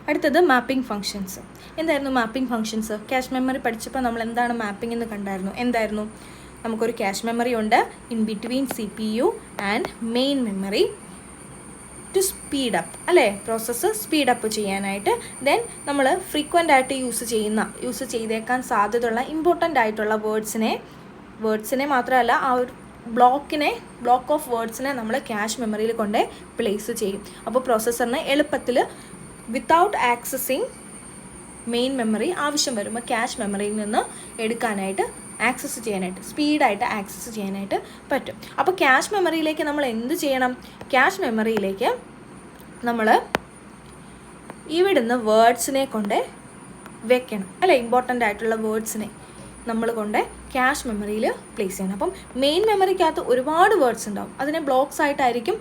അടുത്തത് mapping functions. എന്തായിരുന്നു mapping functions? Cache memory പഠിച്ചപ്പോൾ നമ്മൾ എന്താണ് മാപ്പിംഗ് എന്ന് കണ്ടായിരുന്നു. എന്തായിരുന്നു? നമുക്കൊരു ക്യാഷ് മെമ്മറി ഉണ്ട് in between CPU and main memory to speed up, അല്ലേ? പ്രോസസ്സ് സ്പീഡ് അപ്പ് ചെയ്യാനായിട്ട്. ദെൻ നമ്മൾ ഫ്രീക്വൻ്റ് ആയിട്ട് യൂസ് ചെയ്തേക്കാൻ സാധ്യതയുള്ള ഇമ്പോർട്ടൻ്റ് ആയിട്ടുള്ള വേർഡ്സിനെ മാത്രമല്ല, ആ ഒരു ബ്ലോക്ക് ഓഫ് വേർഡ്സിനെ നമ്മൾ ക്യാഷ് മെമ്മറിയിൽ കൊണ്ട് പ്ലേസ് ചെയ്യും. അപ്പോൾ പ്രോസസ്സറിന് എളുപ്പത്തിൽ വിത്തൗട്ട് ആക്സസിങ് മെയിൻ മെമ്മറി ആവശ്യം വരുമ്പോൾ ക്യാഷ് മെമ്മറിയിൽ നിന്ന് എടുക്കാനായിട്ട് സ്പീഡായിട്ട് ആക്സസ് ചെയ്യാനായിട്ട് പറ്റും. അപ്പോൾ ക്യാഷ് മെമ്മറിയിലേക്ക് നമ്മൾ എന്ത് ചെയ്യണം? ക്യാഷ് മെമ്മറിയിലേക്ക് നമ്മൾ ഇവിടുന്ന് വേർഡ്സിനെ കൊണ്ട് വെക്കണം, അല്ലേ? ഇമ്പോർട്ടൻ്റ് ആയിട്ടുള്ള വേർഡ്സിനെ നമ്മൾ കൊണ്ട് ക്യാഷ് മെമ്മറിയിൽ പ്ലേസ് ചെയ്യണം. അപ്പം മെയിൻ മെമ്മറിക്കകത്ത് ഒരുപാട് വേർഡ്സ് ഉണ്ടാവും, അതിനെ ബ്ലോക്സ് ആയിട്ടായിരിക്കും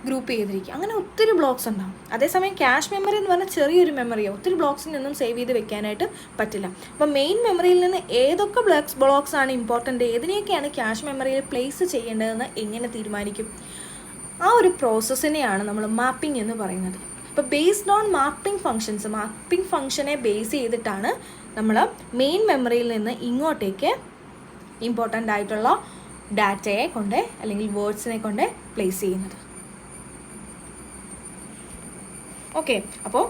ഗ്രൂപ്പ് ചെയ്തിരിക്കുക. അങ്ങനെ ഒത്തിരി ബ്ലോക്സ് ഉണ്ടാവും. അതേസമയം ക്യാഷ് മെമ്മറി എന്ന് പറഞ്ഞാൽ ചെറിയൊരു മെമ്മറിയോ ഒത്തിരി ബ്ലോക്സിൽ നിന്നും സേവ് ചെയ്ത് വെക്കാനായിട്ട് പറ്റില്ല. അപ്പോൾ മെയിൻ മെമ്മറിയിൽ നിന്ന് ഏതൊക്കെ ബ്ലോക്സ് ആണ് ഇമ്പോർട്ടൻ്റ്, ഏതിനെയൊക്കെയാണ് ക്യാഷ് മെമ്മറിയിൽ പ്ലേസ് ചെയ്യേണ്ടതെന്ന് എങ്ങനെ തീരുമാനിക്കും? ആ ഒരു പ്രോസസ്സിനെയാണ് നമ്മൾ മാപ്പിംഗ് എന്ന് പറയുന്നത്. അപ്പോൾ ബേസ്ഡ് ഓൺ മാപ്പിംഗ് ഫങ്ഷനെ ബേസ് ചെയ്തിട്ടാണ് നമ്മൾ മെയിൻ മെമ്മറിയിൽ നിന്ന് ഇങ്ങോട്ടേക്ക് ഇമ്പോർട്ടൻ്റ് ആയിട്ടുള്ള ഡാറ്റയെ കൊണ്ട് അല്ലെങ്കിൽ വേർഡ്സിനെ കൊണ്ട് പ്ലേസ് ചെയ്യുന്നത്. ഓക്കെ, അപ്പോൾ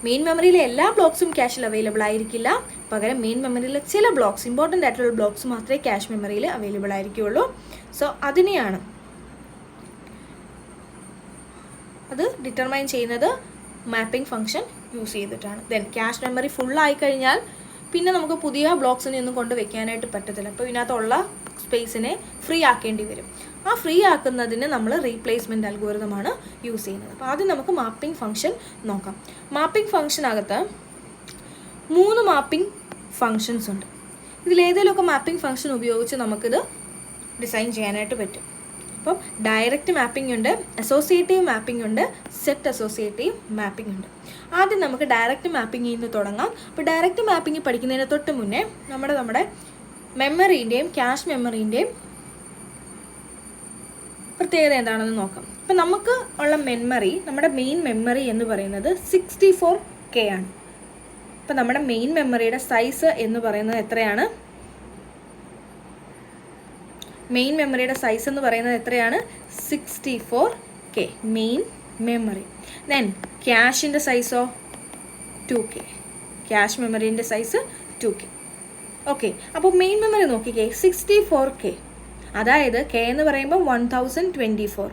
മെയിൻ മെമ്മറിയിലെ എല്ലാ ബ്ലോക്സും ക്യാഷിൽ അവൈലബിൾ ആയിരിക്കില്ല. പകരം മെയിൻ മെമ്മറിയിലെ ചില ബ്ലോക്സ്, ഇമ്പോർട്ടൻ്റ് ആയിട്ടുള്ള ബ്ലോക്സ് മാത്രമേ ക്യാഷ് മെമ്മറിയിൽ അവൈലബിൾ ആയിരിക്കുകയുള്ളൂ. സോ അത് ഡിറ്റർമൈൻ ചെയ്യുന്നത് മാപ്പിംഗ് ഫംഗ്ഷൻ യൂസ് ചെയ്തിട്ടാണ്. ദെൻ ക്യാഷ് മെമ്മറി ഫുള്ളായി കഴിഞ്ഞാൽ പിന്നെ നമുക്ക് പുതിയ ബ്ലോക്സിനെ ഒന്നും കൊണ്ട് വെക്കാനായിട്ട് പറ്റത്തില്ല. അപ്പോൾ ഇതിനകത്തുള്ള സ്പേസിനെ ഫ്രീ ആക്കേണ്ടി വരും. ആ ഫ്രീ ആക്കുന്നതിന് നമ്മൾ റീപ്ലേസ്മെൻറ്റ് അൽഗോരിതമാണ് യൂസ് ചെയ്യുന്നത്. അപ്പോൾ ആദ്യം നമുക്ക് മാപ്പിംഗ് ഫംഗ്ഷൻ നോക്കാം. മാപ്പിംഗ് ഫംഗ്ഷനകത്ത് 3 മാപ്പിംഗ് ഫങ്ഷൻസ് ഉണ്ട്. ഇതിലേതെങ്കിലുമൊക്കെ മാപ്പിംഗ് ഫംഗ്ഷൻ ഉപയോഗിച്ച് നമുക്കിത് ഡിസൈൻ ചെയ്യാനായിട്ട് പറ്റും. അപ്പം ഡയറക്റ്റ് മാപ്പിംഗ് ഉണ്ട്, അസോസിയേറ്റീവ് മാപ്പിംഗ് ഉണ്ട്, സെറ്റ് അസോസിയേറ്റീവ് മാപ്പിംഗ് ഉണ്ട്. ആദ്യം നമുക്ക് ഡയറക്റ്റ് മാപ്പിംഗിൽ നിന്ന് തുടങ്ങാം. അപ്പോൾ ഡയറക്റ്റ് മാപ്പിംഗ് പഠിക്കുന്നതിന് തൊട്ട് മുന്നേ നമ്മുടെ മെമ്മറീൻ്റെയും ക്യാഷ് മെമ്മറീൻ്റെയും പ്രത്യേകത എന്താണെന്ന് നോക്കാം. ഇപ്പം നമുക്ക് ഉള്ള നമ്മുടെ മെയിൻ മെമ്മറി എന്ന് പറയുന്നത് 64K ആണ്. ഇപ്പം നമ്മുടെ മെയിൻ മെമ്മറിയുടെ സൈസ് എന്ന് പറയുന്നത് എത്രയാണ്? മെയിൻ മെമ്മറിയുടെ സൈസ് എന്ന് പറയുന്നത് എത്രയാണ്? 64K main memory. ദെൻ ക്യാഷിൻ്റെ സൈസോ 2K. ക്യാഷ് മെമ്മറീൻ്റെ സൈസ് 2K. ഓക്കെ, അപ്പോൾ മെയിൻ മെമ്മറി നോക്കിക്കേ, 64K. അതായത് K എന്ന് പറയുമ്പോൾ 1024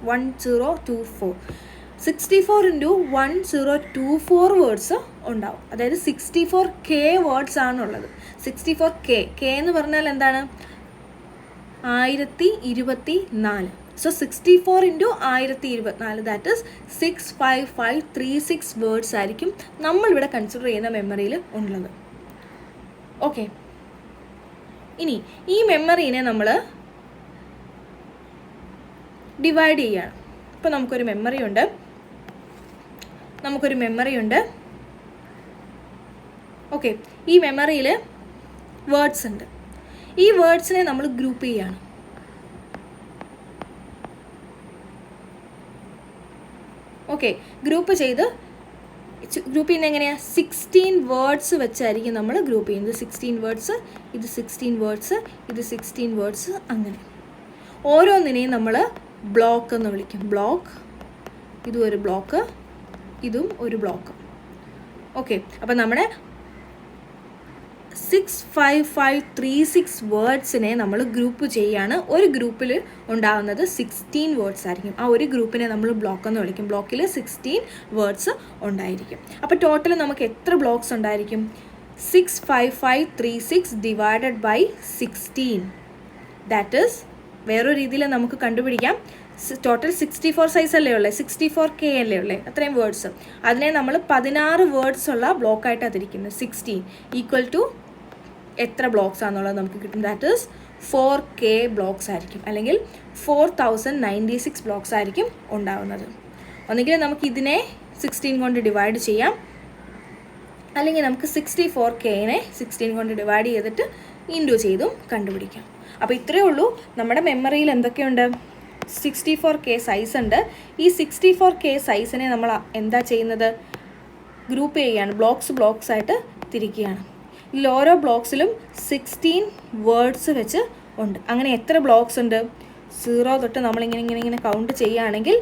64 × 1024 വേർഡ്സ് ഉണ്ടാവും. അതായത് 64K വേർഡ്സ് ആണുള്ളത്. 64K എന്ന് പറഞ്ഞാൽ എന്താണ്? 1024. സോ 64 × 1024 ദാറ്റ് ഈസ് 65536 വേർഡ്സ് ആയിരിക്കും നമ്മളിവിടെ കൺസിഡർ ചെയ്യുന്ന മെമ്മറിയിൽ ഉള്ളത്. ഓക്കെ, ഇനി ഈ മെമ്മറീനെ നമ്മൾ ഡിവൈഡ് ചെയ്യുകയാണ്. ഇപ്പോൾ നമുക്കൊരു മെമ്മറി ഉണ്ട്. ഓക്കെ, ഈ മെമ്മറിയിൽ വേർഡ്സ് ഉണ്ട്. ഈ വേർഡ്സിനെ നമ്മൾ ഗ്രൂപ്പ് ചെയ്യുകയാണ്. ഓക്കെ, ഗ്രൂപ്പ് ചെയ്യുന്നത് എങ്ങനെയാണ്? 16 വേർഡ്സ് വെച്ചായിരിക്കും നമ്മൾ ഗ്രൂപ്പ് ചെയ്യുന്നത്. 16 വേർഡ്സ്, ഇത് 16 വേർഡ്സ്, ഇത് 16 വേർഡ്സ്, അങ്ങനെ ഓരോന്നിനെയും നമ്മൾ ബ്ലോക്ക് എന്ന് വിളിക്കും. ബ്ലോക്ക്, ഇതും ഒരു ബ്ലോക്ക്, ഇതും ഒരു ബ്ലോക്ക്. ഓക്കെ, അപ്പം നമ്മുടെ 65536 വേർഡ്സിനെ നമ്മൾ ഗ്രൂപ്പ് ചെയ്യുകയാണ്. ഒരു ഗ്രൂപ്പിൽ ഉണ്ടാകുന്നത് 16 വേർഡ്സ് ആയിരിക്കും. ആ ഒരു ഗ്രൂപ്പിനെ നമ്മൾ ബ്ലോക്ക് എന്ന് വിളിക്കും. ബ്ലോക്കിൽ 16 വേർഡ്സ് ഉണ്ടായിരിക്കും. അപ്പോൾ ടോട്ടൽ നമുക്ക് എത്ര ബ്ലോക്സ് ഉണ്ടായിരിക്കും? 65536 ഡിവൈഡഡ് ബൈ 16. ദാറ്റ് ഈസ് വേറൊരു രീതിയിൽ നമുക്ക് കണ്ടുപിടിക്കാം. ടോട്ടൽ 64 സൈസ് അല്ലേ ഉള്ളത്, 64K അല്ലേ ഉള്ളത്, അത്രയും വേർഡ്സ്. അതിനെ നമ്മൾ 16 വേർഡ്സ് ഉള്ള ബ്ലോക്കായിട്ട് അതിരിക്കുന്നത്. 16 ഈക്വൽ ടു എത്ര ബ്ലോക്സ് ആണെന്നുള്ളത് നമുക്ക് കിട്ടും. ദാറ്റ് ഈസ് 4K ബ്ലോക്സ് ആയിരിക്കും, അല്ലെങ്കിൽ 4096 ബ്ലോക്സ് ആയിരിക്കും ഉണ്ടാവുന്നത്. ഒന്നുകിൽ നമുക്ക് ഇതിനെ 16 കൊണ്ട് ഡിവൈഡ് ചെയ്യാം, അല്ലെങ്കിൽ നമുക്ക് 64Kനെ 16 കൊണ്ട് ഡിവൈഡ് ചെയ്തിട്ട് ഇൻറ്റു ചെയ്തും കണ്ടുപിടിക്കാം. അപ്പോൾ ഇത്രയേ ഉള്ളൂ. നമ്മുടെ മെമ്മറിയിൽ എന്തൊക്കെയുണ്ട്? 64K സൈസ് ഉണ്ട്. ഈ 64K സൈസിനെ നമ്മൾ എന്താ ചെയ്യുന്നത്? ഗ്രൂപ്പ് ചെയ്യുകയാണ്, ബ്ലോക്സ് ആയിട്ട് തിരിക്കുകയാണ്. ഇതിൽ ഓരോ ബ്ലോക്സിലും 16 വേർഡ്സ് വെച്ച് ഉണ്ട്. അങ്ങനെ എത്ര ബ്ലോക്സ് ഉണ്ട്? 0 തൊട്ട് നമ്മളിങ്ങനെ കൗണ്ട് ചെയ്യുകയാണെങ്കിൽ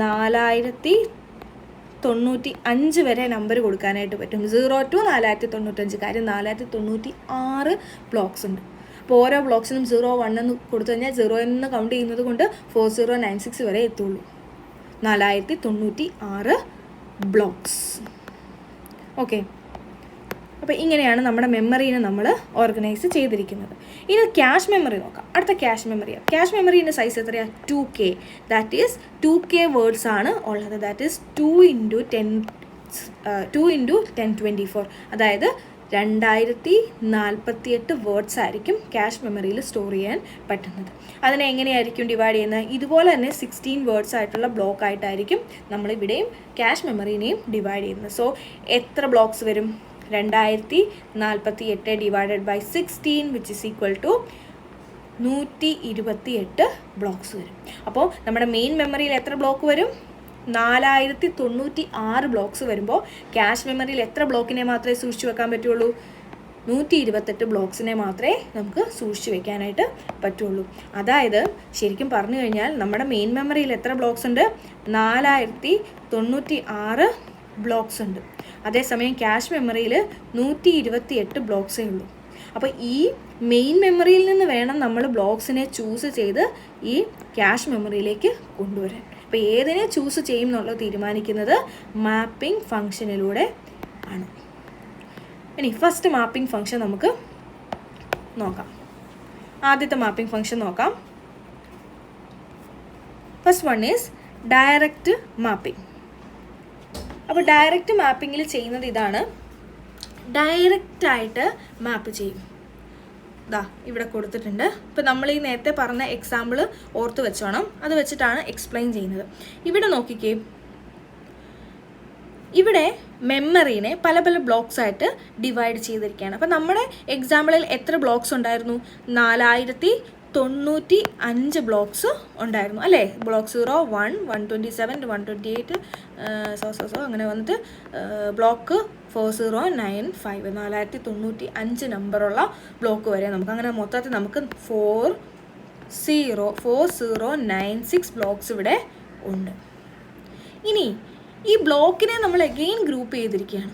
4095 വരെ നമ്പർ കൊടുക്കാനായിട്ട് പറ്റും. 0 to 4095. കാര്യം 4096 ബ്ലോക്സ് ഉണ്ട്. അപ്പോൾ ഓരോ ബ്ലോക്സിനും 0, 1 എന്ന് കൊടുത്തു കഴിഞ്ഞാൽ 0 എന്ന് കൗണ്ട് ചെയ്യുന്നത് കൊണ്ട് 4096 വരെ എത്തുള്ളൂ. 4096 ബ്ലോക്സ്. ഓക്കെ, അപ്പോൾ ഇങ്ങനെയാണ് നമ്മുടെ മെമ്മറീനെ നമ്മൾ ഓർഗനൈസ് ചെയ്തിരിക്കുന്നത്. ഇനി ക്യാഷ് മെമ്മറി നോക്കാം. അടുത്ത ക്യാഷ് മെമ്മറിയാണ്. ക്യാഷ് മെമ്മറീൻ്റെ സൈസ് എത്രയാണ്? 2K. That is 2K words ആണ് ഉള്ളത്. That is 2 × 1024. അതായത് 2048 വേർഡ്സ് ആയിരിക്കും ക്യാഷ് മെമ്മറിയിൽ സ്റ്റോർ ചെയ്യാൻ പറ്റുന്നത്. അതിനെ എങ്ങനെയായിരിക്കും ഡിവൈഡ് ചെയ്യുന്നത്? ഇതുപോലെ തന്നെ 16 വേർഡ്സ് ആയിട്ടുള്ള ബ്ലോക്ക് ആയിട്ടായിരിക്കും നമ്മളിവിടെയും ക്യാഷ് മെമ്മറീനെയും ഡിവൈഡ് ചെയ്യുന്നത്. സോ എത്ര ബ്ലോക്സ് വരും? 2048 divided by 16 which is equal to 128 blocks വരും. അപ്പോൾ നമ്മുടെ മെയിൻ മെമ്മറിയിൽ എത്ര ബ്ലോക്ക് വരും? 4096 ബ്ലോക്സ് വരുമ്പോൾ ക്യാഷ് മെമ്മറിയിൽ എത്ര ബ്ലോക്കിനെ മാത്രമേ സൂക്ഷിച്ചു വെക്കാൻ പറ്റുള്ളൂ? 128 ബ്ലോക്സിനെ മാത്രമേ നമുക്ക് സൂക്ഷിച്ചു വെക്കാനായിട്ട് പറ്റുള്ളൂ. അതായത് ശരിക്കും പറഞ്ഞു കഴിഞ്ഞാൽ നമ്മുടെ മെയിൻ മെമ്മറിയിൽ എത്ര ബ്ലോക്സ് ഉണ്ട്? 4096 ബ്ലോക്സ് ഉണ്ട്. അതേസമയം ക്യാഷ് മെമ്മറിയിൽ 128 ബ്ലോക്സേ ഉള്ളൂ. അപ്പോൾ ഈ മെയിൻ മെമ്മറിയിൽ നിന്ന് വേണം നമ്മൾ ബ്ലോക്സിനെ ചൂസ് ചെയ്ത് ഈ ക്യാഷ് മെമ്മറിയിലേക്ക് കൊണ്ടുവരാൻ. അപ്പോൾ ഏതിനെ ചൂസ് ചെയ്യും എന്നുള്ളത് തീരുമാനിക്കുന്നത് മാപ്പിംഗ് ഫംഗ്ഷനിലൂടെ ആണ്. ഇനി ഫസ്റ്റ് മാപ്പിംഗ് ഫംഗ്ഷൻ നമുക്ക് നോക്കാം. ആദ്യത്തെ മാപ്പിംഗ് ഫംഗ്ഷൻ നോക്കാം. First one is direct mapping. അപ്പോൾ ഡയറക്റ്റ് മാപ്പിങ്ങിൽ ചെയ്യുന്നത് ഇതാണ്. ഡയറക്റ്റായിട്ട് മാപ്പ് ചെയ്യും. ദാ ഇവിടെ കൊടുത്തിട്ടുണ്ട്. ഇപ്പോൾ നമ്മൾ ഈ നേരത്തെ പറഞ്ഞ എക്സാമ്പിൾ ഓർത്ത് വെച്ചോണം. അത് വെച്ചിട്ടാണ് എക്സ്പ്ലെയിൻ ചെയ്യുന്നത്. ഇവിടെ നോക്കിക്കേ, ഇവിടെ മെമ്മറീനെ പല പല ബ്ലോക്സ് ആയിട്ട് ഡിവൈഡ് ചെയ്തിരിക്കുകയാണ്. അപ്പോൾ നമ്മുടെ എക്സാമ്പിളിൽ എത്ര ബ്ലോക്സ് ഉണ്ടായിരുന്നു? 4095 ബ്ലോക്സ് ഉണ്ടായിരുന്നു അല്ലേ? ബ്ലോക്ക് 0, 1, 127, 128 അങ്ങനെ വന്നിട്ട് ബ്ലോക്ക് 4095 4095 നമ്പറുള്ള ബ്ലോക്ക് വരെ നമുക്ക് അങ്ങനെ മൊത്തത്തിൽ നമുക്ക് 4096 ബ്ലോക്സ് ഇവിടെ ഉണ്ട്. ഇനി ഈ ബ്ലോക്കിനെ നമ്മൾ അഗെയിൻ ഗ്രൂപ്പ് ചെയ്തിരിക്കുകയാണ്.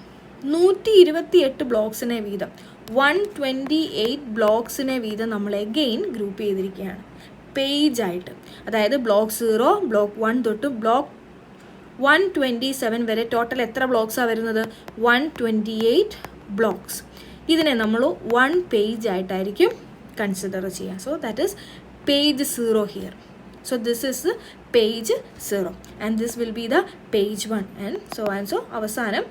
128 ബ്ലോക്സിനെ വീതം 128 ബ്ലോക്സിനെ വീതം നമ്മൾ അഗെയിൻ ഗ്രൂപ്പ് ചെയ്തിരിക്കുകയാണ് പേജായിട്ട്. അതായത് ബ്ലോക്ക് 0, ബ്ലോക്ക് 1 തൊട്ട് ബ്ലോക്ക് 127 വരെ ടോട്ടൽ എത്ര ബ്ലോക്സാണ് വരുന്നത്? 128 ബ്ലോക്സ്. ഇതിനെ നമ്മൾ 1 പേജ് ആയിട്ടായിരിക്കും കൺസിഡർ ചെയ്യുക. So that is page 0 here. So this is page 0 and this will be the page 1 and so അവസാനം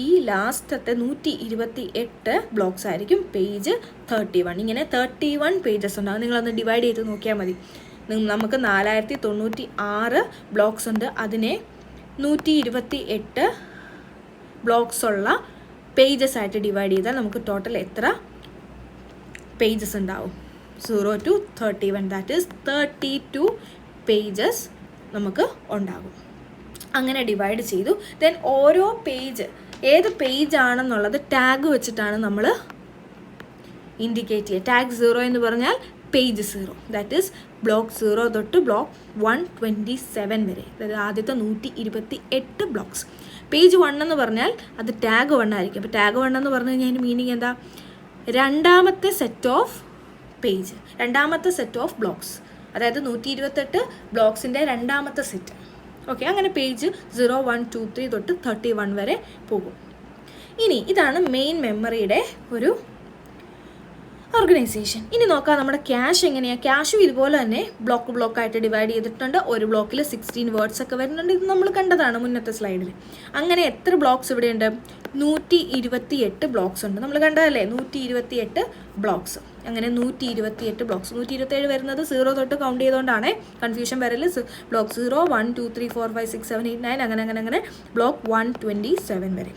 ഈ ലാസ്റ്റത്തെ 128 ബ്ലോക്സ് ആയിരിക്കും പേജ് 31. ഇങ്ങനെ 31 പേജസ് ഉണ്ടാകും. നിങ്ങളൊന്ന് ഡിവൈഡ് ചെയ്ത് നോക്കിയാൽ മതി. നമുക്ക് 4096 ബ്ലോക്സ് ഉണ്ട്. അതിനെ 128 ബ്ലോക്സ് ഉള്ള പേജസ് ആയിട്ട് ഡിവൈഡ് ചെയ്താൽ നമുക്ക് ടോട്ടൽ എത്ര പേജസ് ഉണ്ടാവും? 0 to 31, ദാറ്റ് ഈസ് 32 പേജസ് നമുക്ക് ഉണ്ടാകും. അങ്ങനെ ഡിവൈഡ് ചെയ്തു. ദെൻ ഓരോ പേജ് ഏത് പേജ് ആണെന്നുള്ളത് ടാഗ് വെച്ചിട്ടാണ് നമ്മൾ ഇൻഡിക്കേറ്റ് ചെയ്യുക. ടാഗ് 0 എന്ന് പറഞ്ഞാൽ പേജ് 0, ദാറ്റ് ഈസ് ബ്ലോക്ക് 0 തൊട്ട് ബ്ലോക്ക് 127 വരെ, അതായത് ആദ്യത്തെ 128 ബ്ലോക്സ്. പേജ് 1 എന്ന് പറഞ്ഞാൽ അത് ടാഗ് 1 ആയിരിക്കും. അപ്പോൾ ടാഗ് 1 എന്ന് പറഞ്ഞു കഴിഞ്ഞാൽ അതിൻ്റെ മീനിങ് എന്താ? രണ്ടാമത്തെ സെറ്റ് ഓഫ് പേജ്, രണ്ടാമത്തെ സെറ്റ് ഓഫ് ബ്ലോക്സ്, അതായത് 128 ബ്ലോക്സിൻ്റെ രണ്ടാമത്തെ സെറ്റ്. ഓക്കെ, അങ്ങനെ പേജ് 0, 1, 2, 3 തൊട്ട് 31 വരെ പോകും. ഇനി ഇതാണ് മെയിൻ മെമ്മറിയുടെ ഒരു ഓർഗനൈസേഷൻ. ഇനി നോക്കാം നമ്മുടെ ക്യാഷ് എങ്ങനെയാണ്. ക്യാഷും ഇതുപോലെ തന്നെ ബ്ലോക്കായിട്ട് ഡിവൈഡ് ചെയ്തിട്ടുണ്ട്. ഒരു ബ്ലോക്കിൽ 16 വേർഡ്സ് ഒക്കെ വരുന്നുണ്ട്. ഇത് നമ്മൾ കണ്ടതാണ് മുന്നത്തെ സ്ലൈഡിൽ. അങ്ങനെ എത്ര ബ്ലോക്സ് ഇവിടെയുണ്ട്? 128 ബ്ലോക്സ് ഉണ്ട്. നമ്മൾ കണ്ടതല്ലേ 128 ബ്ലോക്സ്. അങ്ങനെ 128 ബ്ലോക്സ്. 127 വരുന്നത് 0 തൊട്ട് കൗണ്ട് ചെയ്തുകൊണ്ടാണ് കൺഫ്യൂഷൻ വരല്. ബ്ലോക്ക് 0, 1, 2, 3, 4, 5, 6, 7, 8, 9 അങ്ങനെ ബ്ലോക്ക് 127 വരെ.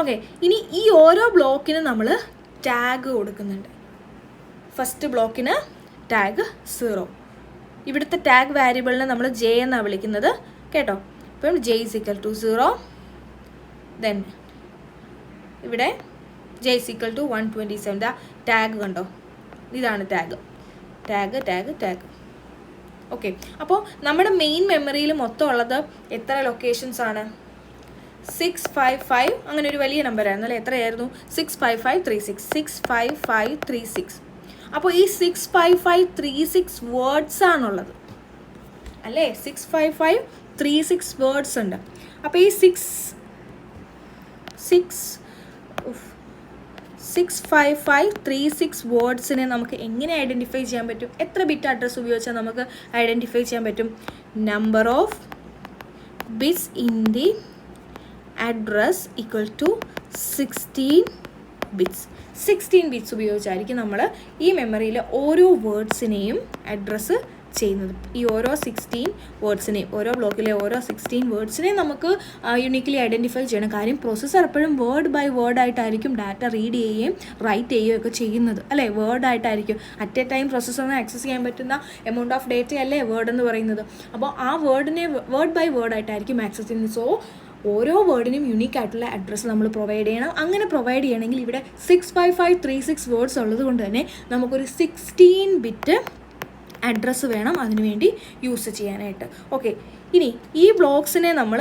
ഓക്കെ, ഇനി ഈ ഓരോ ബ്ലോക്കിന് നമ്മൾ ടാഗ് കൊടുക്കുന്നുണ്ട്. ഫസ്റ്റ് ബ്ലോക്കിന് ടാഗ് 0. ഇവിടുത്തെ ടാഗ് വാരിയബിളിനെ നമ്മൾ ജെ എന്നാണ് വിളിക്കുന്നത് കേട്ടോ. ഇപ്പം j is equal to 0, then ഇവിടെ j is equal to 127. Tag കണ്ടോ, ഇതാണ് ടാഗ്. ഓക്കെ, അപ്പോൾ നമ്മുടെ മെയിൻ മെമ്മറിയിൽ മൊത്തം ഉള്ളത് എത്ര ലൊക്കേഷൻസ് ആണ്? 655, അങ്ങനെ ഒരു വലിയ നമ്പർ ആയിരുന്നു അല്ലേ? എത്രയായിരുന്നു? 65536. അപ്പോൾ ഈ 65536 വേർഡ്സ് ആണുള്ളത് അല്ലേ? 65536 വേർഡ്സ് ഉണ്ട്. അപ്പോൾ ഈ 65536 വേർഡ്സിനെ നമുക്ക് എങ്ങനെ ഐഡൻറ്റിഫൈ ചെയ്യാൻ പറ്റും? എത്ര ബിറ്റ് അഡ്രസ്സ് ഉപയോഗിച്ചാൽ നമുക്ക് ഐഡൻറ്റിഫൈ ചെയ്യാൻ പറ്റും? Number of bits in the address equal to 16 bits. 16 bits ഉപയോഗിച്ചായിരിക്കും നമ്മൾ ഈ മെമ്മറിയിലെ ഓരോ വേർഡ്സിനെയും അഡ്രസ്സ് ചെയ്യുന്നത്. ഈ ഓരോ 16 വേർഡ്സിനെയും, ഓരോ ബ്ലോക്കിലെ ഓരോ 16 വേർഡ്സിനെയും നമുക്ക് യുണീക്ലി ഐഡൻറ്റിഫൈ ചെയ്യണം. കാര്യം പ്രോസസ്സർ എപ്പോഴും വേർഡ് ബൈ വേർഡ് ആയിട്ടായിരിക്കും ഡാറ്റ റീഡ് ചെയ്യുകയും റൈറ്റ് ചെയ്യുകയും ഒക്കെ ചെയ്യുന്നത് അല്ലേ? വേർഡ് ആയിട്ടായിരിക്കും. അറ്റ് എ ടൈം പ്രോസസ്സറിനെ ആക്സസ് ചെയ്യാൻ പറ്റുന്ന എമൗണ്ട് ഓഫ് ഡേറ്റ അല്ലേ വേർഡ് എന്ന് പറയുന്നത്. അപ്പോൾ ആ വേർഡിനെ വേർഡ് ബൈ വേർഡ് ആയിട്ടായിരിക്കും ആക്സസ് ചെയ്യുന്നത്. സോ ഓരോ വേർഡിനും യുണീക്ക് ആയിട്ടുള്ള അഡ്രസ്സ് നമ്മൾ പ്രൊവൈഡ് ചെയ്യണം. അങ്ങനെ പ്രൊവൈഡ് ചെയ്യണമെങ്കിൽ ഇവിടെ 65536 വേർഡ്സ് ഉള്ളത് കൊണ്ട് തന്നെ നമുക്കൊരു 16 ബിറ്റ് അഡ്രസ്സ് വേണം അതിനുവേണ്ടി യൂസ് ചെയ്യാനായിട്ട്. ഓക്കെ, ഇനി ഈ ബ്ലോക്സിനെ നമ്മൾ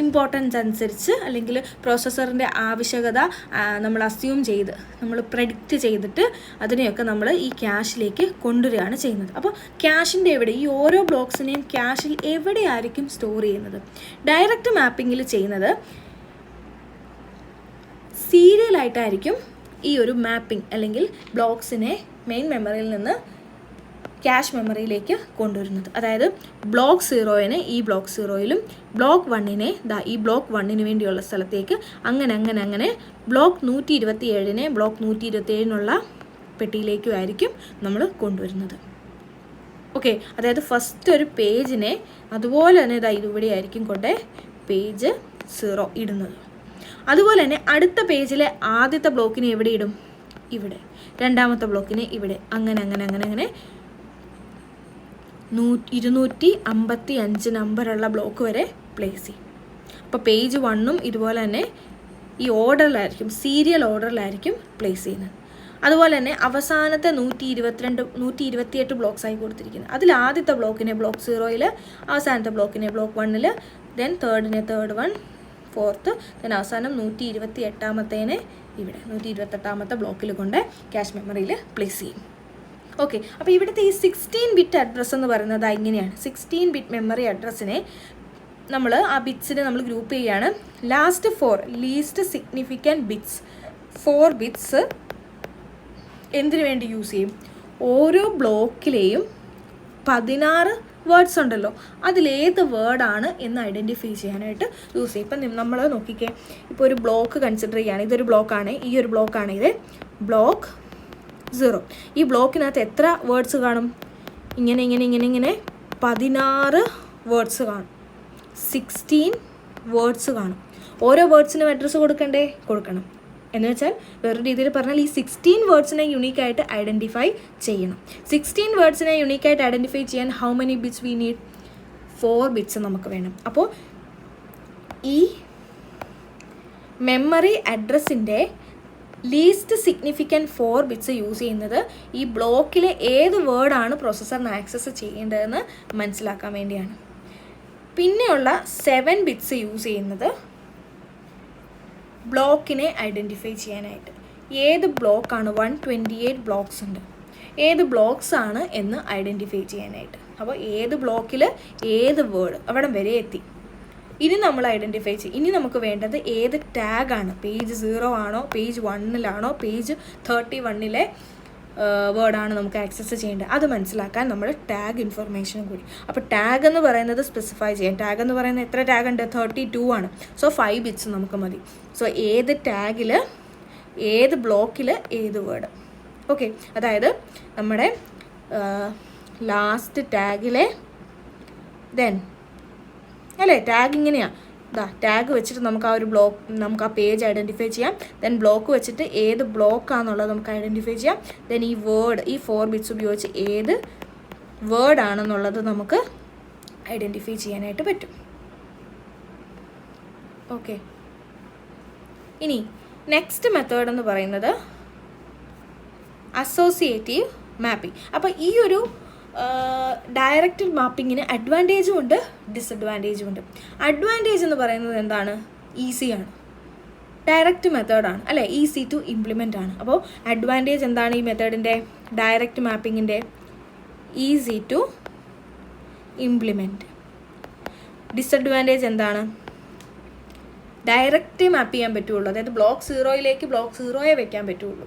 ഇമ്പോർട്ടൻസ് അനുസരിച്ച് അല്ലെങ്കിൽ പ്രോസസ്സറിൻ്റെ ആവശ്യകത നമ്മൾ അസ്യൂം ചെയ്ത്, നമ്മൾ പ്രെഡിക്റ്റ് ചെയ്തിട്ട് അതിനെയൊക്കെ നമ്മൾ ഈ ക്യാഷിലേക്ക് കൊണ്ടുവരികയാണ് ചെയ്യുന്നത്. അപ്പോൾ ക്യാഷിൻ്റെ എവിടെ, ഈ ഓരോ ബ്ലോക്സിനെയും ക്യാഷിൽ എവിടെയായിരിക്കും സ്റ്റോർ ചെയ്യുന്നത്? ഡയറക്റ്റ് മാപ്പിങ്ങിൽ ചെയ്യുന്നത് സീരിയലായിട്ടായിരിക്കും ഈ ഒരു മാപ്പിംഗ് അല്ലെങ്കിൽ ബ്ലോക്സിനെ മെയിൻ മെമ്മറിയിൽ നിന്ന് ക്യാഷ് മെമ്മറിയിലേക്ക് കൊണ്ടുവരുന്നത്. അതായത് ബ്ലോക്ക് 0-നെ ഈ ബ്ലോക്ക് 0-യിലും ബ്ലോക്ക് 1-നെ ഈ ബ്ലോക്ക് 1-ന് വേണ്ടിയുള്ള സ്ഥലത്തേക്ക് അങ്ങനെ ബ്ലോക്ക് 127-നെ ബ്ലോക്ക് 127-നുള്ള പെട്ടിയിലേക്കും ആയിരിക്കും നമ്മൾ കൊണ്ടുവരുന്നത്. ഓക്കെ, അതായത് ഫസ്റ്റ് ഒരു പേജിനെ അതുപോലെ തന്നെ ഇവിടെ ആയിരിക്കും കൊണ്ടേ പേജ് 0 ഇടുന്നത്. അതുപോലെ തന്നെ അടുത്ത പേജിലെ ആദ്യത്തെ ബ്ലോക്കിനെ എവിടെ ഇടും? ഇവിടെ. രണ്ടാമത്തെ ബ്ലോക്കിനെ ഇവിടെ. അങ്ങനെ 255 നമ്പറുള്ള ബ്ലോക്ക് വരെ പ്ലേസ് ചെയ്യും. അപ്പോൾ പേജ് 1-ഉം ഇതുപോലെ തന്നെ ഈ ഓർഡറിലായിരിക്കും, സീരിയൽ ഓർഡറിലായിരിക്കും പ്ലേസ് ചെയ്യുന്നത്. അതുപോലെ തന്നെ അവസാനത്തെ 128 ബ്ലോക്സ് ആയി കൊടുത്തിരിക്കുന്നത്. അതിൽ ആദ്യത്തെ ബ്ലോക്കിനെ ബ്ലോക്ക് 0-യിൽ, അവസാനത്തെ ബ്ലോക്കിനെ ബ്ലോക്ക് 1-ൽ, ദെൻ തേർഡിനെ തേർഡ് 1, ഫോർത്ത്, ദെൻ അവസാനം 128-നെ ഇവിടെ 128-ാമത്തെ ബ്ലോക്കിൽ കൊണ്ട് ക്യാഷ് മെമ്മറിയിൽ പ്ലേസ് ചെയ്യും. ഓക്കെ, അപ്പോൾ ഇവിടുത്തെ ഈ 16 ബിറ്റ് അഡ്രസ്സ് എന്ന് പറയുന്നത് ഇങ്ങനെയാണ്. 16 ബിറ്റ് മെമ്മറി അഡ്രസ്സിനെ നമ്മൾ ആ ബിറ്റ്സിനെ നമ്മൾ ഗ്രൂപ്പ് ചെയ്യുകയാണ്. Last 4 least significant bits, 4 bits എന്തിനു വേണ്ടി യൂസ് ചെയ്യും? ഓരോ ബ്ലോക്കിലെയും 16 വേർഡ്സ് ഉണ്ടല്ലോ, അതിലേത് വേർഡാണ് എന്ന് ഐഡൻറ്റിഫൈ ചെയ്യാനായിട്ട് യൂസ് ചെയ്യും. ഇപ്പം നമ്മൾ നോക്കിക്കേ, ഇപ്പോൾ ഒരു ബ്ലോക്ക് കൺസിഡർ ചെയ്യുകയാണ്. ഇതൊരു ബ്ലോക്കാണ്, ഈ ഒരു ബ്ലോക്കാണ് ഇത് ബ്ലോക്ക് 0. ഈ ബ്ലോക്കിനകത്ത് എത്ര വേർഡ്സ് കാണും? ഇങ്ങനെ 16 വേർഡ്സ് കാണും, 16 വേർഡ്സ് കാണും. ഓരോ വേർഡ്സിനും അഡ്രസ്സ് കൊടുക്കണം. എന്ന് വെച്ചാൽ വേറൊരു രീതിയിൽ പറഞ്ഞാൽ ഈ 16 വേർഡ്സിനെ യുണീക്കായിട്ട് ഐഡൻറ്റിഫൈ ചെയ്യണം. 16 വേർഡ്സിനെ യുണീക്കായിട്ട് ഐഡൻറ്റിഫൈ ചെയ്യാൻ how many bits we need? 4 bits നമുക്ക് വേണം. അപ്പോൾ ഈ മെമ്മറി അഡ്രസ്സിൻ്റെ ലീസ്റ്റ് സിഗ്നിഫിക്കൻറ്റ് 4 ബിറ്റ്സ് യൂസ് ചെയ്യുന്നത് ഈ ബ്ലോക്കിലെ ഏത് വേർഡാണ് പ്രോസസ്സറിന് ആക്സസ് ചെയ്യേണ്ടതെന്ന് മനസ്സിലാക്കാൻ വേണ്ടിയാണ്. പിന്നെയുള്ള 7 ബിറ്റ്സ് യൂസ് ചെയ്യുന്നത് ബ്ലോക്കിനെ ഐഡൻറ്റിഫൈ ചെയ്യാനായിട്ട്. ഏത് ബ്ലോക്കാണ്? 128 ബ്ലോക്സ് ഉണ്ട്. ഏത് ബ്ലോക്സ് ആണ് എന്ന് ഐഡൻറ്റിഫൈ ചെയ്യാനായിട്ട്. അപ്പോൾ ഏത് ബ്ലോക്കിൽ ഏത് വേർഡ് അവിടെ വരെ എത്തി. ഇനി നമ്മൾ ഐഡൻറ്റിഫൈ ചെയ്യും. ഇനി നമുക്ക് വേണ്ടത് ഏത് ടാഗാണ്? പേജ് 0 ആണോ, പേജ് 1-ലാണോ, പേജ് 31-ലെ വേർഡാണ് നമുക്ക് ആക്സസ് ചെയ്യേണ്ടത്. അത് മനസ്സിലാക്കാൻ നമ്മൾ ടാഗ് ഇൻഫർമേഷൻ കൂടി. അപ്പോൾ ടാഗ് എന്ന് പറയുന്നത് സ്പെസിഫൈ ചെയ്യാം. ടാഗ് എന്ന് പറയുന്നത് എത്ര ടാഗ് ഉണ്ട്? 32 ആണ്. സോ 5 ബിറ്റ്സ് നമുക്ക് മതി. സോ ഏത് ടാഗിൽ ഏത് ബ്ലോക്കിൽ ഏത് വേർഡ്. ഓക്കെ, അതായത് നമ്മുടെ ലാസ്റ്റ് ടാഗിലെ ദെൻ അല്ലേ ടാഗ് ഇങ്ങനെയാണ്. ടാഗ് വെച്ചിട്ട് നമുക്ക് ആ ഒരു നമുക്ക് ആ പേജ് ഐഡൻറ്റിഫൈ ചെയ്യാം. ദെൻ ബ്ലോക്ക് വെച്ചിട്ട് ഏത് ബ്ലോക്കാണെന്നുള്ളത് നമുക്ക് ഐഡൻറ്റിഫൈ ചെയ്യാം. ദെൻ ഈ വേർഡ്, ഈ 4 ബിറ്റ്സ് ഉപയോഗിച്ച് ഏത് വേർഡാണെന്നുള്ളത് നമുക്ക് ഐഡൻറ്റിഫൈ ചെയ്യാനായിട്ട് പറ്റും. ഓക്കെ, ഇനി നെക്സ്റ്റ് മെത്തേഡ് എന്ന് പറയുന്നത് അസോസിയേറ്റീവ് മാപ്പിംഗ്. അപ്പോൾ ഈ ഒരു ഡയറക്റ്റ് മാപ്പിങ്ങിന് അഡ്വാൻറ്റേജും ഉണ്ട് ഡിസഡ്വാൻറ്റേജും ഉണ്ട്. അഡ്വാൻറ്റേജ് എന്ന് പറയുന്നത് എന്താണ്? ഈസിയാണ്, ഡയറക്റ്റ് മെത്തേഡാണ് അല്ലേ, ഈസി ടു ഇംപ്ലിമെൻ്റ് ആണ്. അപ്പോൾ അഡ്വാൻറ്റേജ് എന്താണ് ഈ മെത്തേഡിൻ്റെ, ഡയറക്റ്റ് മാപ്പിങ്ങിൻ്റെ? Easy to implement. ഡിസഡ്വാൻറ്റേജ് എന്താണ്? ഡയറക്റ്റ് മാപ്പ് ചെയ്യാൻ പറ്റുള്ളൂ, അതായത് ബ്ലോക്ക് 0യിലേക്ക് ബ്ലോക്ക് 0യെ വെക്കാൻ പറ്റുള്ളൂ,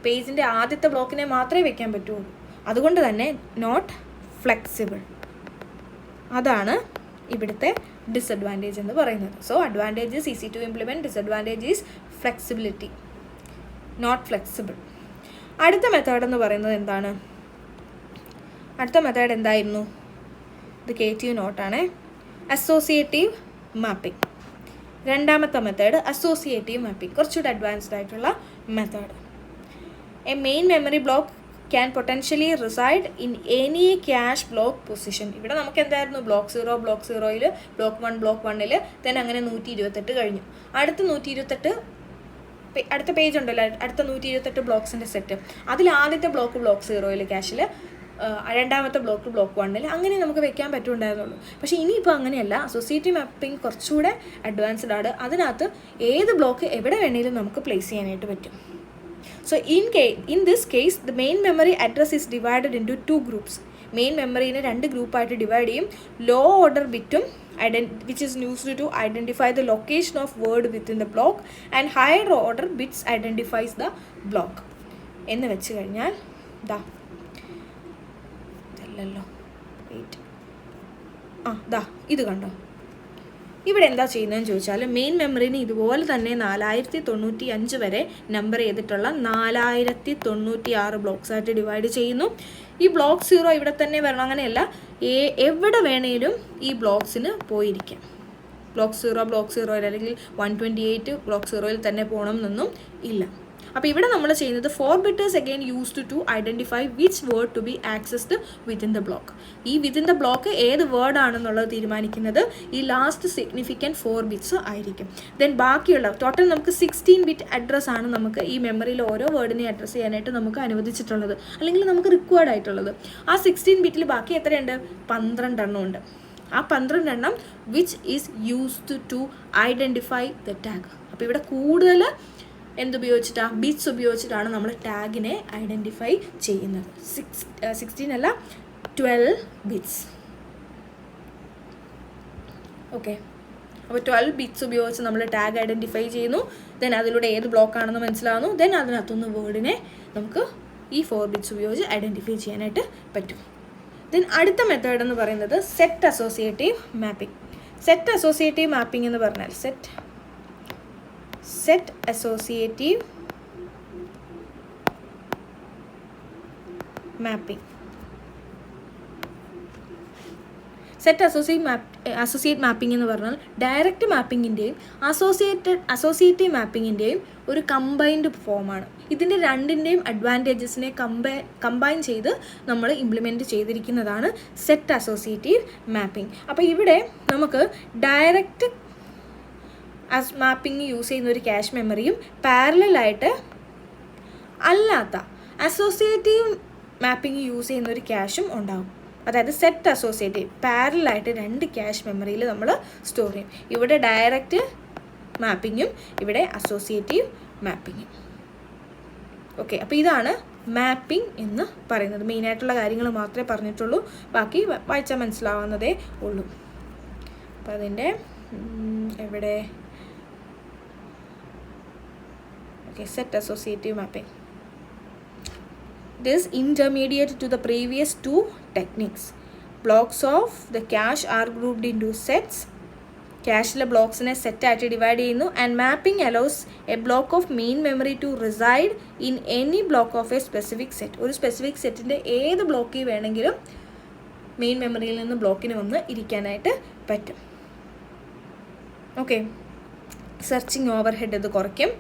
പേജിൻ്റെ ആദ്യത്തെ ബ്ലോക്കിനെ മാത്രമേ വെക്കാൻ പറ്റുള്ളൂ. അതുകൊണ്ട് തന്നെ നോട്ട് ഫ്ലെക്സിബിൾ. അതാണ് ഇവിടുത്തെ ഡിസഡ്വാൻറ്റേജ് എന്ന് പറയുന്നത്. So advantage is easy to implement, disadvantage is flexibility, not flexible. അടുത്ത മെത്തേഡ് എന്ന് പറയുന്നത് എന്താണ്? അടുത്ത മെത്തേഡ് എന്തായിരുന്നു? ഇത് KTU നോട്ടാണ്. Associative mapping. രണ്ടാമത്തെ മെത്തേഡ് അസോസിയേറ്റീവ് മാപ്പിംഗ്, കുറച്ചുകൂടി അഡ്വാൻസ്ഡ് ആയിട്ടുള്ള method. A main memory block can potentially reside in any cache block position. ഇവിടെ നമുക്ക് എന്തായിരുന്നു? ബ്ലോക്ക് 0, ബ്ലോക്ക് 0യിൽ ബ്ലോക്ക് 1, ബ്ലോക്ക് 1ൽ തന്നെ അങ്ങനെ 128 കഴിഞ്ഞു. അടുത്ത 128 അടുത്ത പേജ് ഉണ്ടല്ലോ, അടുത്ത 128 ബ്ലോക്സിൻ്റെ സെറ്റ്. അതിൽ ആദ്യത്തെ ബ്ലോക്ക് 0യിൽ ക്യാഷിൽ, രണ്ടാമത്തെ ബ്ലോക്ക് 1ൽ, അങ്ങനെ നമുക്ക് വെക്കാൻ പറ്റുന്നുണ്ടായിരുന്നുള്ളൂ. പക്ഷേ ഇനിയിപ്പോൾ അങ്ങനെയല്ല, അസോസിയേറ്റീവ് മാപ്പിംഗ് കുറച്ചുകൂടെ അഡ്വാൻസ്ഡ് ആണ്. അതിനകത്ത് ഏത് ബ്ലോക്ക് എവിടെ വേണമെങ്കിലും നമുക്ക് പ്ലേസ് ചെയ്യാനായിട്ട് പറ്റും. So in this case the main memory address is divided into 2 groups. Main മെമ്മറീനെ 2 ഗ്രൂപ്പായിട്ട് ഡിവൈഡ് ചെയ്യും. ലോ ഓർഡർ ബിറ്റും which is used to identify the location of word within the block, and higher order bits identifies the block എന്ന് വെച്ച് കഴിഞ്ഞാൽ ഇത് കണ്ടോ, ഇവിടെ എന്താ ചെയ്യുന്നതെന്ന് ചോദിച്ചാൽ മെയിൻ മെമ്മറിന് ഇതുപോലെ തന്നെ 4095 വരെ നമ്പർ ചെയ്തിട്ടുള്ള 4096 ബ്ലോക്സായിട്ട് ഡിവൈഡ് ചെയ്യുന്നു. ഈ ബ്ലോക്ക് 0 ഇവിടെ തന്നെ വരണം, അങ്ങനെയല്ല, എവിടെ വേണേലും ഈ ബ്ലോക്സിന് പോയിരിക്കാം. ബ്ലോക്ക് 0 അല്ലെങ്കിൽ 128 ബ്ലോക്ക് 0യിൽ തന്നെ പോകണം എന്നൊന്നും ഇല്ല. അപ്പോൾ ഇവിടെ നമ്മൾ ചെയ്യുന്നത് 4 bits again used to identify which word to be accessed within the block. ഈ വിത്തിൻ ദ ബ്ലോക്ക് ഏത് വേർഡ് ആണെന്നുള്ളത് തീരുമാനിക്കുന്നത് ഈ ലാസ്റ്റ് സിഗ്നിഫിക്കൻറ്റ് 4 bits ആയിരിക്കും. ദെൻ ബാക്കിയുള്ള ടോട്ടൽ നമുക്ക് 16 bit അഡ്രസ്സ് ആണ് നമുക്ക് ഈ മെമ്മറിയിൽ ഓരോ വേർഡിനെ അഡ്രസ്സ് ചെയ്യാനായിട്ട് നമുക്ക് അനുവദിച്ചിട്ടുള്ളത്, അല്ലെങ്കിൽ നമുക്ക് റിക്വയർഡ് ആയിട്ടുള്ളത്. ആ 16 bit ബാക്കി എത്രയുണ്ട്? 12 എണ്ണം ഉണ്ട്. ആ 12 എണ്ണം which is used to identify the tag. അപ്പോൾ ഇവിടെ കൂടുതൽ എന്തുപയോഗിച്ചിട്ടാണ്? ബിറ്റ്സ് ഉപയോഗിച്ചിട്ടാണ് നമ്മൾ ടാഗിനെ ഐഡൻറ്റിഫൈ ചെയ്യുന്നത്. 16 അല്ല, 12 bits. ഓക്കെ, അപ്പോൾ 12 bits ഉപയോഗിച്ച് നമ്മൾ ടാഗ് ഐഡൻറ്റിഫൈ ചെയ്യുന്നു. ദെൻ അതിലൂടെ ഏത് ബ്ലോക്കാണെന്ന് മനസ്സിലാവുന്നു. ദെൻ അതിനകത്തുനിന്ന് വേർഡിനെ നമുക്ക് ഈ 4 bits ഉപയോഗിച്ച് ഐഡൻറ്റിഫൈ ചെയ്യാനായിട്ട് പറ്റും. ദെൻ അടുത്ത മെത്തേഡ് എന്ന് പറയുന്നത് set associative mapping. Set associative mapping എന്ന് പറഞ്ഞാൽ set associative mapping. Set associate mapping എന്ന് പറഞ്ഞാൽ ഡയറക്റ്റ് മാപ്പിങ്ങിൻ്റെയും അസോസിയേറ്റീവ് മാപ്പിങ്ങിൻ്റെയും ഒരു കമ്പൈൻഡ് ഫോമാണ്. ഇതിൻ്റെ രണ്ടിൻ്റെയും അഡ്വാൻറ്റേജസിനെ കമ്പൈൻ ചെയ്ത് നമ്മൾ ഇംപ്ലിമെൻറ്റ് ചെയ്തിരിക്കുന്നതാണ് സെറ്റ് അസോസിയേറ്റീവ് മാപ്പിംഗ്. അപ്പോൾ ഇവിടെ നമുക്ക് ഡയറക്റ്റ് മാപ്പിംഗ് യൂസ് ചെയ്യുന്ന ഒരു ക്യാഷ് മെമ്മറിയും പാരലലായിട്ട് അല്ലാത്ത അസോസിയേറ്റീവ് മാപ്പിംഗ് യൂസ് ചെയ്യുന്ന ഒരു ക്യാഷും ഉണ്ടാകും. അതായത് സെറ്റ് അസോസിയേറ്റീവ് പാരലായിട്ട് 2 ക്യാഷ് മെമ്മറിയിൽ നമ്മൾ സ്റ്റോർ ചെയ്യും. ഇവിടെ ഡയറക്റ്റ് മാപ്പിങ്ങും ഇവിടെ അസോസിയേറ്റീവ് മാപ്പിങ്ങും. ഓക്കെ, അപ്പോൾ ഇതാണ് മാപ്പിംഗ് എന്ന് പറയുന്നത്. മെയിനായിട്ടുള്ള കാര്യങ്ങൾ മാത്രമേ പറഞ്ഞിട്ടുള്ളൂ, ബാക്കി വായിച്ചാൽ മനസ്സിലാവുന്നതേ ഉള്ളൂ. അപ്പോൾ അതിൻ്റെ എവിടെ set associative mapping. This intermediate to the previous 2 techniques. Blocks of the cache are grouped into sets. Cache ബ്ലോക്സിനെ സെറ്റായിട്ട് ഡിവൈഡ് ചെയ്യുന്നു. And mapping allows a block of main memory to reside in any block of a specific set. ഒരു specific സെറ്റിൻ്റെ ഏത് ബ്ലോക്കിൽ വേണമെങ്കിലും main മെമ്മറിയിൽ നിന്ന് ബ്ലോക്കിന് വന്ന് ഇരിക്കാനായിട്ട് പറ്റും. ഓക്കെ, സെർച്ചിങ് ഓവർ ഹെഡ് ഇത് കുറയ്ക്കും.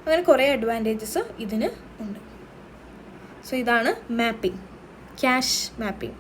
അങ്ങനെ കുറേ അഡ്വാൻറ്റേജസ് ഇതിന് ഉണ്ട്. സോ ഇതാണ് മാപ്പിംഗ്, ക്യാഷ് മാപ്പിംഗ്.